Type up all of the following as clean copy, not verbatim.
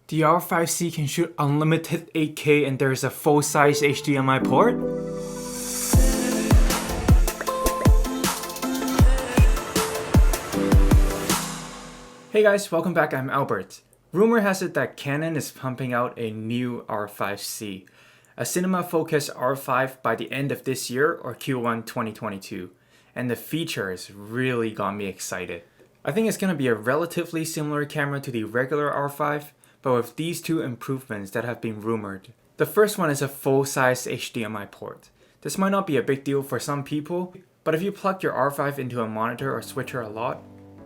The R5c can shoot unlimited 8K and there's a full-size HDMI port? Hey guys, welcome back, I'm Albert. Rumor has it that Canon is pumping out a new R5c, a cinema-focused R5 by the end of this year or Q1 2022, and the features really got me excited. I think it's going to be a relatively similar camera to the regular R5, but with these two improvements that have been rumored. The first one is a full-size HDMI port. This might not be a big deal for some people, but if you plug your R5 into a monitor or switcher a lot,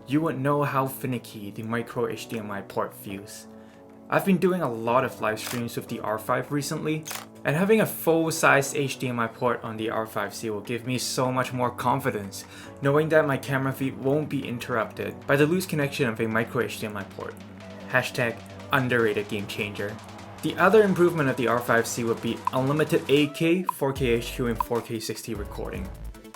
you would know how finicky the micro HDMI port feels. I've been doing a lot of live streams with the R5 recently, and having a full-size HDMI port on the R5c will give me so much more confidence, knowing that my camera feed won't be interrupted by the loose connection of a micro HDMI port. Hashtag underrated game changer. The other improvement of the R5c would be unlimited 8K, 4K HQ, and 4K 60 recording.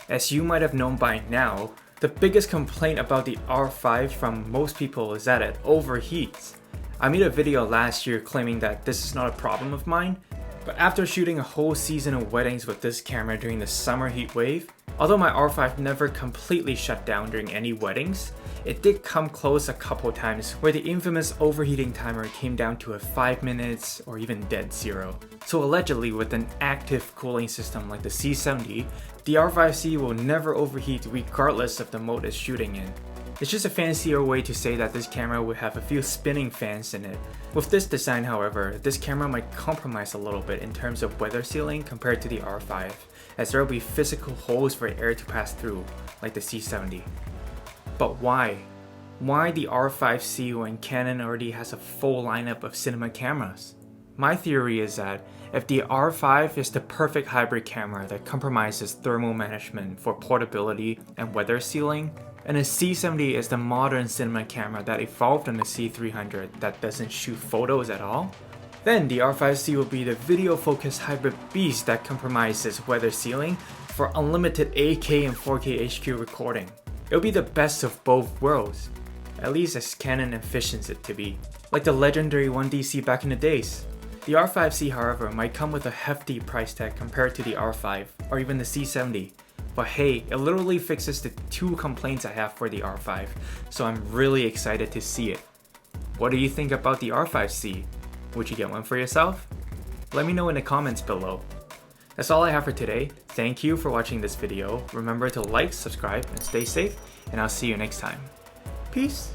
As you might have known by now, the biggest complaint about the R5 from most people is that it overheats. I made a video last year claiming that this is not a problem of mine, but after shooting a whole season of weddings with this camera during the summer heat wave, although my R5 never completely shut down during any weddings, it did come close a couple times where the infamous overheating timer came down to a 5 minutes or even dead zero. So allegedly with an active cooling system like the C70, the R5c will never overheat regardless of the mode it's shooting in. It's just a fancier way to say that this camera would have a few spinning fans in it. With this design, however, this camera might compromise a little bit in terms of weather sealing compared to the R5, as there will be physical holes for air to pass through, like the C70. But why? Why the R5c when Canon already has a full lineup of cinema cameras? My theory is that if the R5 is the perfect hybrid camera that compromises thermal management for portability and weather sealing, and the C70 is the modern cinema camera that evolved on the C300 that doesn't shoot photos at all, then the R5c will be the video-focused hybrid beast that compromises weather sealing for unlimited 8K and 4K HQ recording. It'll be the best of both worlds, at least as Canon envisions it to be, like the legendary 1DC back in the days. The R5c, however, might come with a hefty price tag compared to the R5 or even the C70. But hey, it literally fixes the two complaints I have for the R5, so I'm really excited to see it. What do you think about the R5c? Would you get one for yourself? Let me know in the comments below. That's all I have for today. Thank you for watching this video. Remember to like, subscribe, and stay safe, and I'll see you next time. Peace!